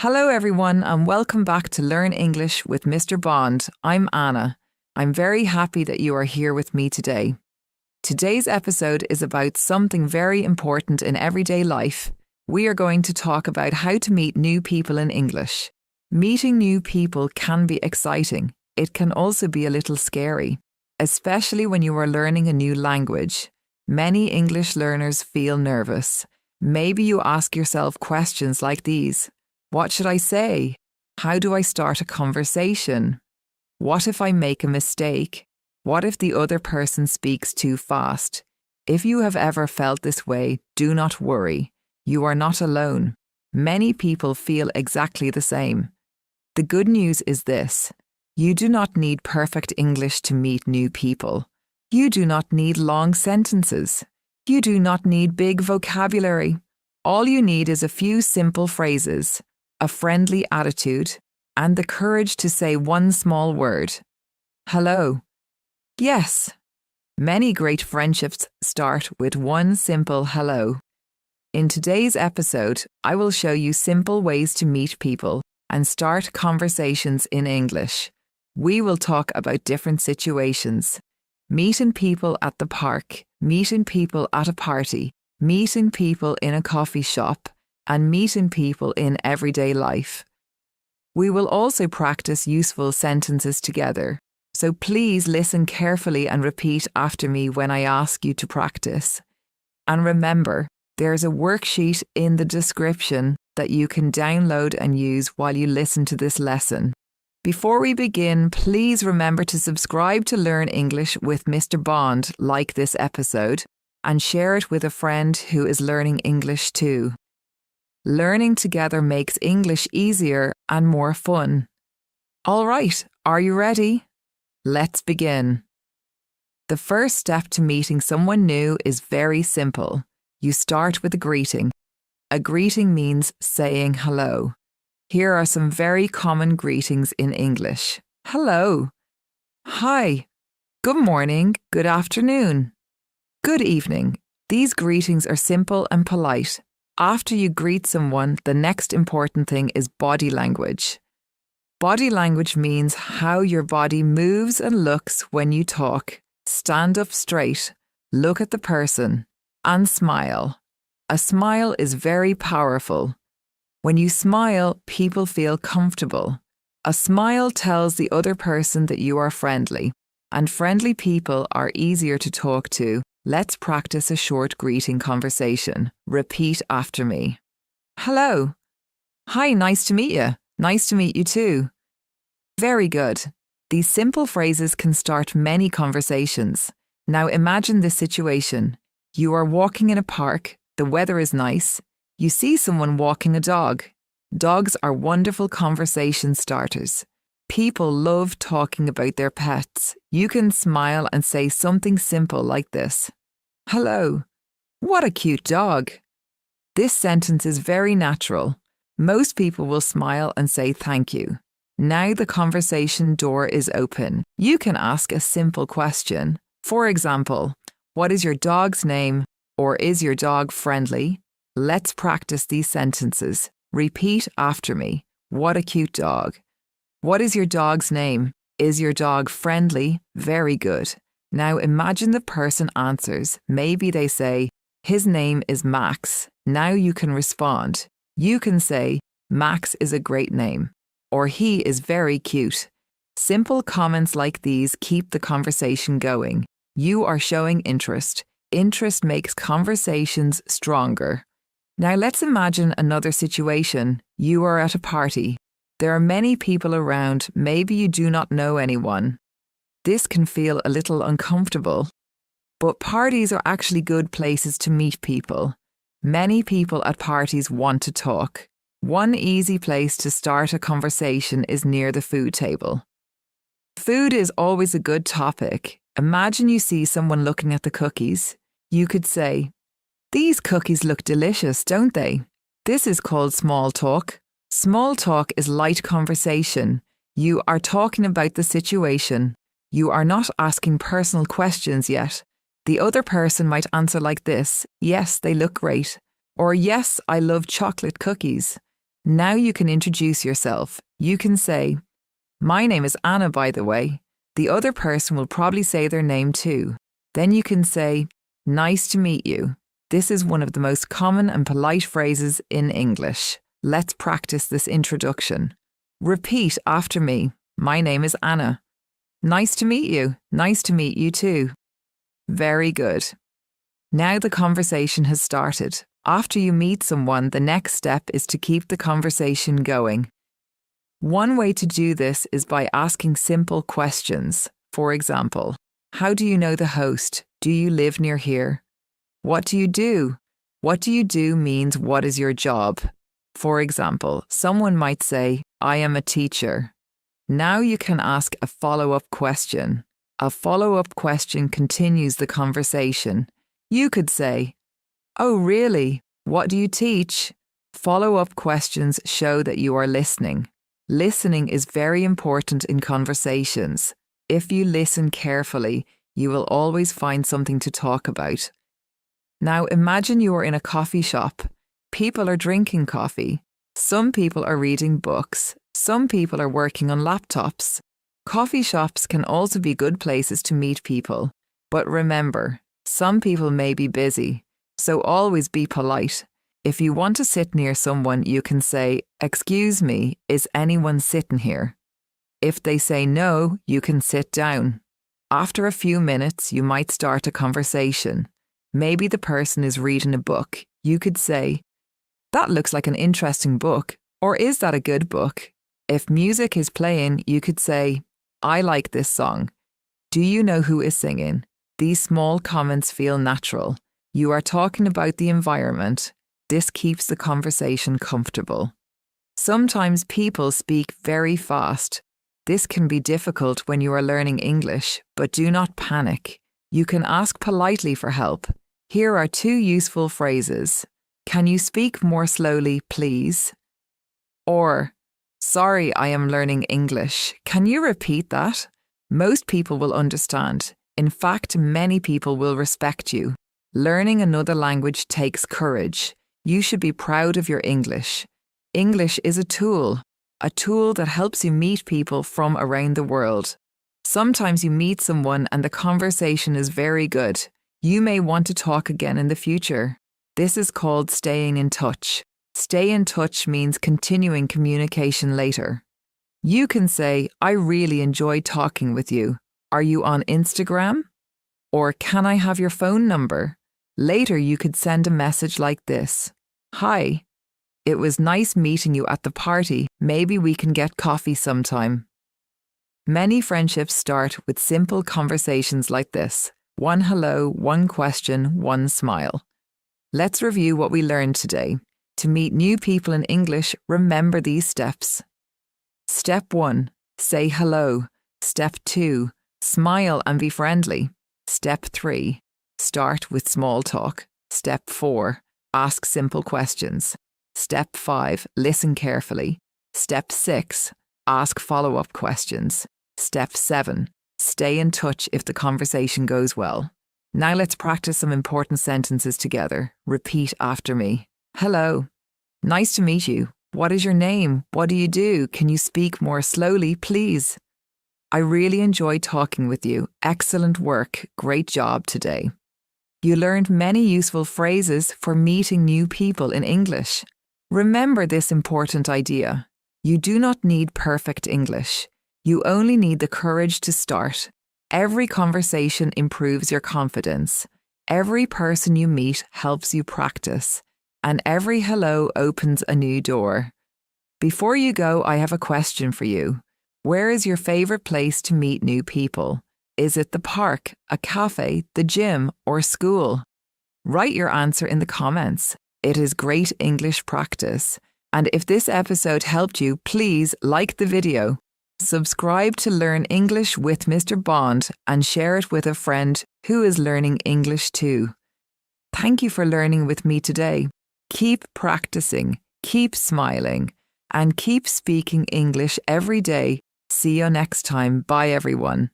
Hello everyone and welcome back to Learn English with Mr. Bond. I'm Anna. I'm very happy that you are here with me today. Today's episode is about something very important in everyday life. We are going to talk about how to meet new people in English. Meeting new people can be exciting. It can also be a little scary, especially when you are learning a new language. Many English learners feel nervous. Maybe you ask yourself questions like these. What should I say? How do I start a conversation? What if I make a mistake? What if the other person speaks too fast? If you have ever felt this way, do not worry. You are not alone. Many people feel exactly the same. The good news is this. You do not need perfect English to meet new people. You do not need long sentences. You do not need big vocabulary. All you need is a few simple phrases, a friendly attitude, and the courage to say one small word. Hello. Yes. Many great friendships start with one simple hello. In today's episode, I will show you simple ways to meet people and start conversations in English. We will talk about different situations. Meeting people at the park, meeting people at a party, meeting people in a coffee shop, and meeting people in everyday life. We will also practice useful sentences together, so please listen carefully and repeat after me when I ask you to practice. And remember, there's a worksheet in the description that you can download and use while you listen to this lesson. Before we begin, please remember to subscribe to Learn English with Mr. Bond, like this episode, and share it with a friend who is learning English too. Learning together makes English easier and more fun. All right, are you ready? Let's begin. The first step to meeting someone new is very simple. You start with a greeting. A greeting means saying hello. Here are some very common greetings in English. Hello. Hi. Good morning. Good afternoon. Good evening. These greetings are simple and polite. After you greet someone, the next important thing is body language. Body language means how your body moves and looks when you talk. Stand up straight, look at the person, and smile. A smile is very powerful. When you smile, people feel comfortable. A smile tells the other person that you are friendly, and friendly people are easier to talk to. Let's practice a short greeting conversation. Repeat after me. Hello. Hi, nice to meet you. Nice to meet you too. Very good. These simple phrases can start many conversations. Now imagine this situation. You are walking in a park. The weather is nice. You see someone walking a dog. Dogs are wonderful conversation starters. People love talking about their pets. You can smile and say something simple like this. Hello. What a cute dog. This sentence is very natural. Most people will smile and say thank you. Now the conversation door is open. You can ask a simple question. For example, what is your dog's name? Or is your dog friendly? Let's practice these sentences. Repeat after me. What a cute dog. What is your dog's name? Is your dog friendly? Very good. Now imagine the person answers. Maybe they say, his name is Max. Now you can respond. You can say, Max is a great name. Or he is very cute. Simple comments like these keep the conversation going. You are showing interest. Interest makes conversations stronger. Now let's imagine another situation. You are at a party. There are many people around. Maybe you do not know anyone. This can feel a little uncomfortable. But parties are actually good places to meet people. Many people at parties want to talk. One easy place to start a conversation is near the food table. Food is always a good topic. Imagine you see someone looking at the cookies. You could say, these cookies look delicious, don't they? This is called small talk. Small talk is light conversation. You are talking about the situation. You are not asking personal questions yet. The other person might answer like this, yes, they look great. Or yes, I love chocolate cookies. Now you can introduce yourself. You can say, "My name is Anna, by the way." The other person will probably say their name too. Then you can say, "Nice to meet you." This is one of the most common and polite phrases in English. Let's practice this introduction. Repeat after me. My name is Anna. Nice to meet you. Nice to meet you too. Very good. Now the conversation has started. After you meet someone, the next step is to keep the conversation going. One way to do this is by asking simple questions. For example, how do you know the host? Do you live near here? What do you do? What do you do means what is your job? For example, someone might say, I am a teacher. Now you can ask a follow-up question. A follow-up question continues the conversation. You could say, oh really? What do you teach? Follow-up questions show that you are listening. Listening is very important in conversations. If you listen carefully, you will always find something to talk about. Now imagine you are in a coffee shop. People are drinking coffee. Some people are reading books. Some people are working on laptops. Coffee shops can also be good places to meet people. But remember, some people may be busy, so always be polite. If you want to sit near someone, you can say, "Excuse me, is anyone sitting here?" If they say no, you can sit down. After a few minutes, you might start a conversation. Maybe the person is reading a book. You could say, "That looks like an interesting book," or "Is that a good book?" If music is playing, you could say, "I like this song. Do you know who is singing?" These small comments feel natural. You are talking about the environment. This keeps the conversation comfortable. Sometimes people speak very fast. This can be difficult when you are learning English, but do not panic. You can ask politely for help. Here are 2 useful phrases. Can you speak more slowly, please? Or, sorry, I am learning English. Can you repeat that? Most people will understand. In fact, many people will respect you. Learning another language takes courage. You should be proud of your English. English is a tool that helps you meet people from around the world. Sometimes you meet someone and the conversation is very good. You may want to talk again in the future. This is called staying in touch. Stay in touch means continuing communication later. You can say, I really enjoyed talking with you. Are you on Instagram? Or can I have your phone number? Later you could send a message like this. Hi, it was nice meeting you at the party. Maybe we can get coffee sometime. Many friendships start with simple conversations like this. 1 hello, 1 question, 1 smile. Let's review what we learned today. To meet new people in English, remember these steps. Step 1, say hello. Step 2, smile and be friendly. Step 3, start with small talk. Step 4, ask simple questions. Step 5, listen carefully. Step 6, ask follow-up questions. Step 7, stay in touch if the conversation goes well. Now let's practice some important sentences together. Repeat after me. Hello. Nice to meet you. What is your name? What do you do? Can you speak more slowly, please? I really enjoyed talking with you. Excellent work. Great job today. You learned many useful phrases for meeting new people in English. Remember this important idea. You do not need perfect English. You only need the courage to start. Every conversation improves your confidence. Every person you meet helps you practice. And every hello opens a new door. Before you go, I have a question for you. Where is your favourite place to meet new people? Is it the park, a cafe, the gym, or school? Write your answer in the comments. It is great English practice. And if this episode helped you, please like the video. Subscribe to Learn English with Mr. Bond and share it with a friend who is learning English too. Thank you for learning with me today. Keep practicing, keep smiling, and keep speaking English every day. See you next time. Bye, everyone.